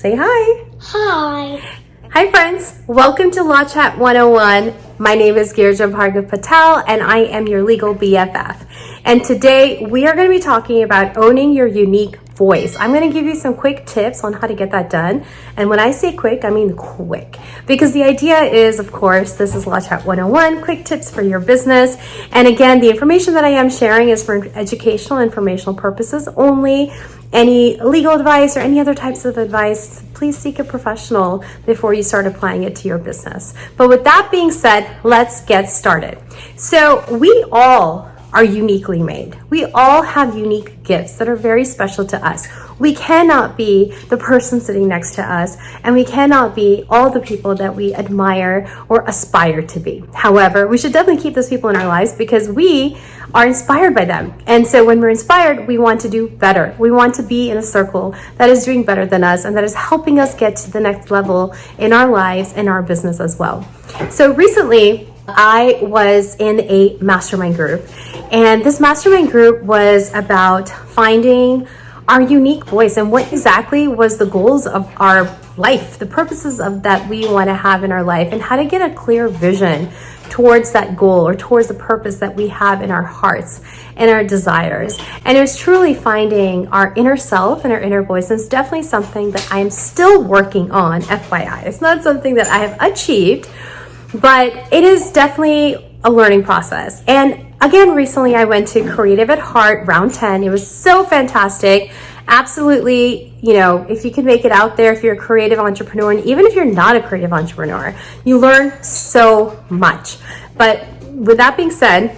Say hi. Hi. Hi friends, welcome to Law Chat 101. My name is Girja Bhargav Patel and I am your legal BFF. And today we are going to be talking about owning your unique voice. I'm going to give you some quick tips on how to get that done. And when I say quick, I mean quick. Because the idea is, of course, this is Law Chat 101, quick tips for your business. And again, the information that I am sharing is for educational, informational purposes only. Any legal advice or any other types of advice, please seek a professional before you start applying it to your business. But with that being said, let's get started. So we all are uniquely made. We all have unique gifts that are very special to us. We cannot be the person sitting next to us, and we cannot be all the people that we admire or aspire to be. However, we should definitely keep those people in our lives because we are inspired by them. And so when we're inspired, we want to do better. We want to be in a circle that is doing better than us and that is helping us get to the next level in our lives and our business as well. So recently, I was in a mastermind group, and this mastermind group was about finding our unique voice and what exactly was the goals of our life, the purposes of that we want to have in our life, and how to get a clear vision towards that goal or towards the purpose that we have in our hearts and our desires. And it was truly finding our inner self and our inner voice. And it's definitely something that I am still working on, FYI. It's not something that I have achieved, but it is definitely a learning process. And again, recently I went to Creative at Heart round 10. It was so fantastic. Absolutely, if you can make it out there, if you're a creative entrepreneur, and even if you're not a creative entrepreneur, you learn so much. But with that being said,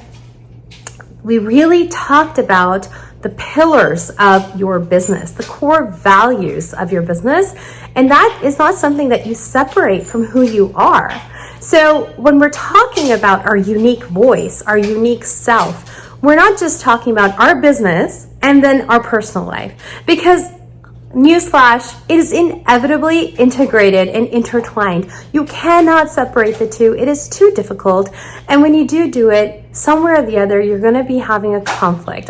we really talked about the pillars of your business, the core values of your business. And that is not something that you separate from who you are. So when we're talking about our unique voice, our unique self, we're not just talking about our business and then our personal life, because newsflash, it is inevitably integrated and intertwined. You cannot separate the two. It is too difficult. And when you do it, somewhere or the other, you're going to be having a conflict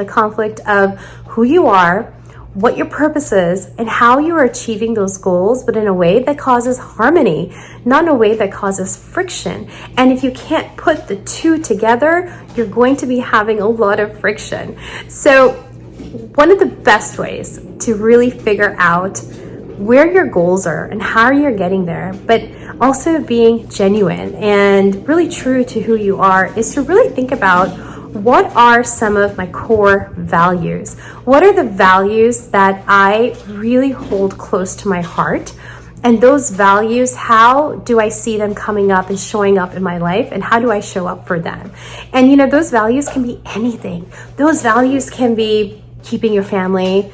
of who you are, what your purpose is, and how you are achieving those goals, but in a way that causes harmony, not in a way that causes friction. And if you can't put the two together, you're going to be having a lot of friction. So one of the best ways to really figure out where your goals are and how you're getting there, but also being genuine and really true to who you are, is to really think about what are some of my core values? What are the values that I really hold close to my heart? And those values, how do I see them coming up and showing up in my life? And how do I show up for them? And those values can be anything. Those values can be keeping your family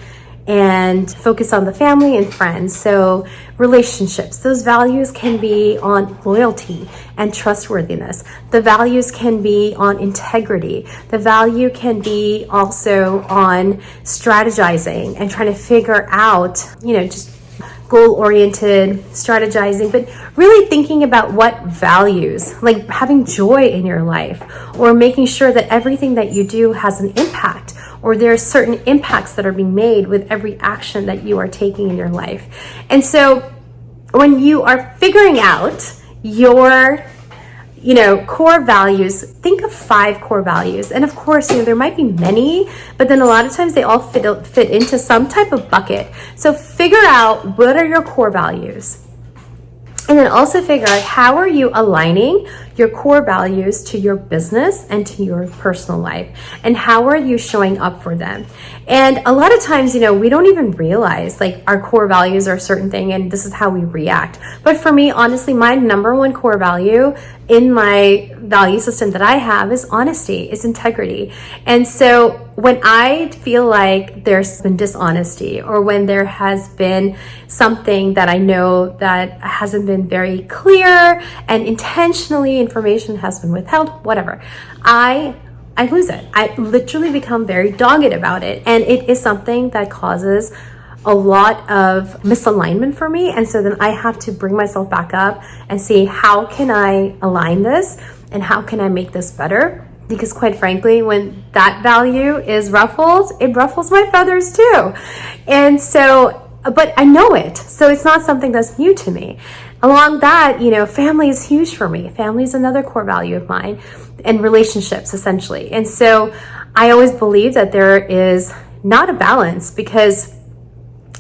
and focus on the family and friends. So relationships, those values can be on loyalty and trustworthiness. The values can be on integrity. The value can be also on strategizing and trying to figure out, just goal-oriented strategizing, but really thinking about what values, like having joy in your life, or making sure that everything that you do has an impact, or there are certain impacts that are being made with every action that you are taking in your life. And so when you are figuring out your core values, think of 5 core values. And of course, there might be many, but then a lot of times they all fit into some type of bucket. So figure out what are your core values. And then also figure out how are you aligning your core values to your business and to your personal life, and how are you showing up for them. And a lot of times, we don't even realize like our core values are a certain thing and this is how we react. But for me, honestly, my number one core value in my value system that I have is honesty, is integrity. And so when I feel like there's been dishonesty, or when there has been something that I know that hasn't been very clear and intentionally information has been withheld, whatever, I lose it. I literally become very dogged about it. And it is something that causes a lot of misalignment for me. And so then I have to bring myself back up and see, how can I align this and how can I make this better? Because quite frankly, when that value is ruffled, it ruffles my feathers too. And so but I know it. So it's not something that's new to me. Along that, family is huge for me. Family is another core value of mine, and relationships essentially. And so I always believe that there is not a balance, because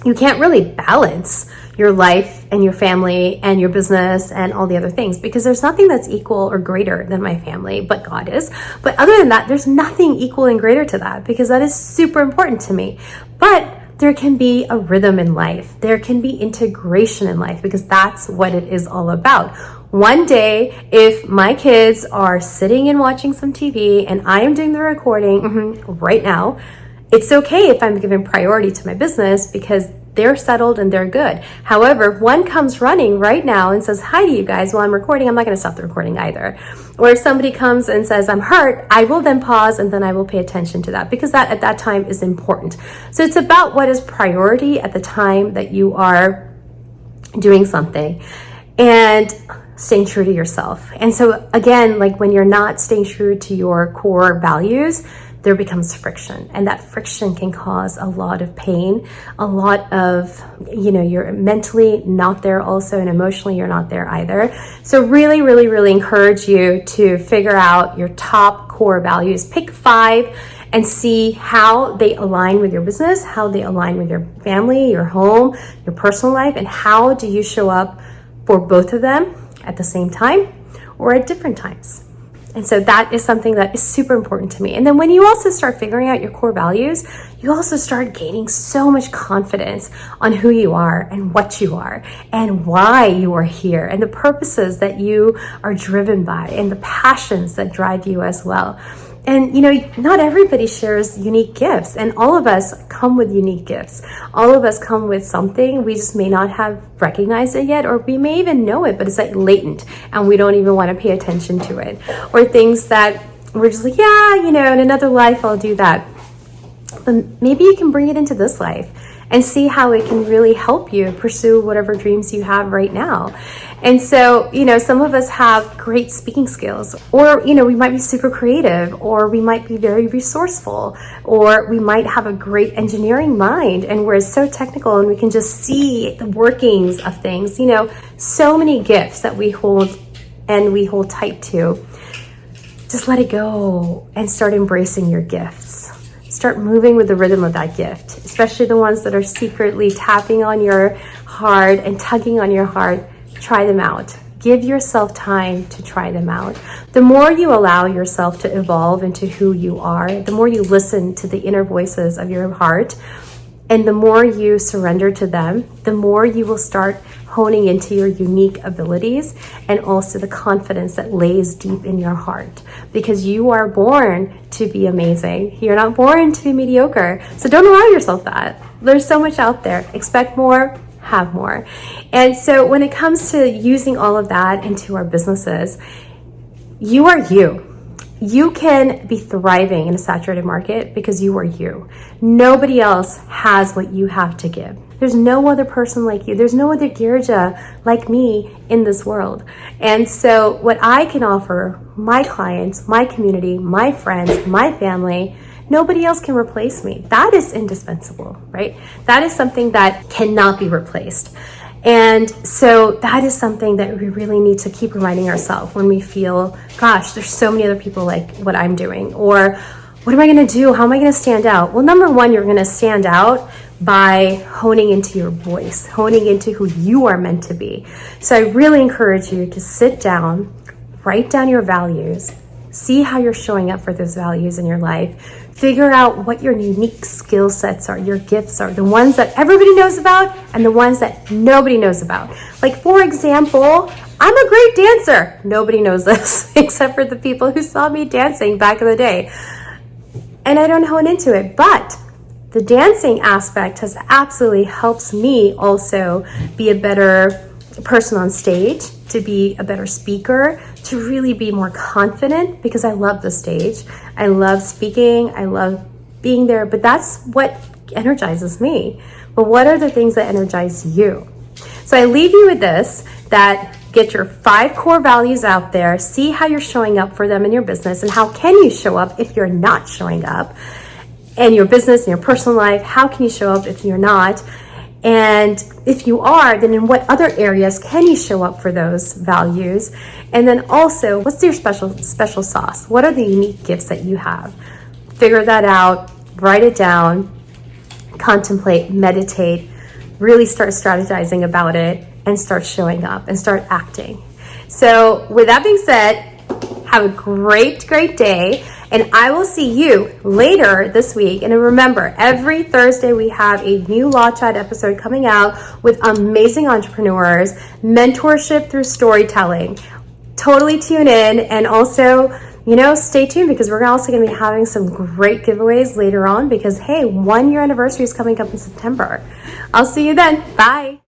you can't really balance your life and your family and your business and all the other things, because there's nothing that's equal or greater than my family, but God is. But other than that, there's nothing equal and greater to that, because that is super important to me. But there can be a rhythm in life. There can be integration in life, because that's what it is all about. One day, if my kids are sitting and watching some TV and I am doing the recording right now, it's okay if I'm giving priority to my business, because they're settled and they're good. However, if one comes running right now and says hi to you guys while I'm recording, I'm not going to stop the recording either. Or if somebody comes and says I'm hurt, I will then pause and then I will pay attention to that, because that at that time is important. So it's about what is priority at the time that you are doing something, and staying true to yourself. And so again, like when you're not staying true to your core values, there becomes friction, and that friction can cause a lot of pain, a lot of, you're mentally not there also, and emotionally you're not there either. So really, really, really encourage you to figure out your top core values. Pick 5 and see how they align with your business, how they align with your family, your home, your personal life, and how do you show up for both of them at the same time or at different times. And so that is something that is super important to me. And then when you also start figuring out your core values, you also start gaining so much confidence on who you are and what you are and why you are here, and the purposes that you are driven by, and the passions that drive you as well. And not everybody shares unique gifts, and all of us come with unique gifts. All of us come with something. We just may not have recognized it yet, or we may even know it, but it's like latent and we don't even want to pay attention to it. Or things that we're just like, yeah, in another life I'll do that. But maybe you can bring it into this life and see how it can really help you pursue whatever dreams you have right now. And so, some of us have great speaking skills, or, we might be super creative, or we might be very resourceful, or we might have a great engineering mind and we're so technical and we can just see the workings of things, so many gifts that we hold and we hold tight to. Just let it go and start embracing your gifts. Start moving with the rhythm of that gift, especially the ones that are secretly tapping on your heart and tugging on your heart. Try them out. Give yourself time to try them out. The more you allow yourself to evolve into who you are, the more you listen to the inner voices of your heart, and the more you surrender to them, the more you will start honing into your unique abilities, and also the confidence that lays deep in your heart, because you are born to be amazing. You're not born to be mediocre. So don't allow yourself that. There's so much out there. Expect more, have more. And so when it comes to using all of that into our businesses, you are you. You can be thriving in a saturated market because you are you. Nobody else has what you have to give. There's no other person like you. There's no other Girja like me in this world. And so what I can offer my clients, my community, my friends, my family, nobody else can replace me. That is indispensable, right? That is something that cannot be replaced. And so that is something that we really need to keep reminding ourselves when we feel, gosh, there's so many other people like what I'm doing, or what am I going to do? How am I going to stand out? Well, number one, you're going to stand out by honing into your voice, honing into who you are meant to be. So I really encourage you to sit down, write down your values, see how you're showing up for those values in your life. Figure out what your unique skill sets are, your gifts are, the ones that everybody knows about and the ones that nobody knows about. Like, for example, I'm a great dancer. Nobody knows this except for the people who saw me dancing back in the day. And I don't hone into it, but the dancing aspect has absolutely helped me also be a better person on stage, to be a better speaker, to really be more confident, because I love the stage. I love speaking. I love being there, but that's what energizes me. But what are the things that energize you? So I leave you with this, that get your 5 core values out there, see how you're showing up for them in your business, and how can you show up if you're not showing up in your business, in your personal life. How can you show up if you're not? And if you are, then in what other areas can you show up for those values? And then also, what's your special sauce? What are the unique gifts that you have? Figure that out, write it down, contemplate, meditate, really start strategizing about it, and start showing up and start acting. So with that being said, have a great day, and I will see you later this week. And remember, every Thursday we have a new Law Chat episode coming out with amazing entrepreneurs, mentorship through storytelling. Totally tune in, and also, stay tuned, because we're also going to be having some great giveaways later on, because hey, 1 year anniversary is coming up in September. I'll see you then. Bye.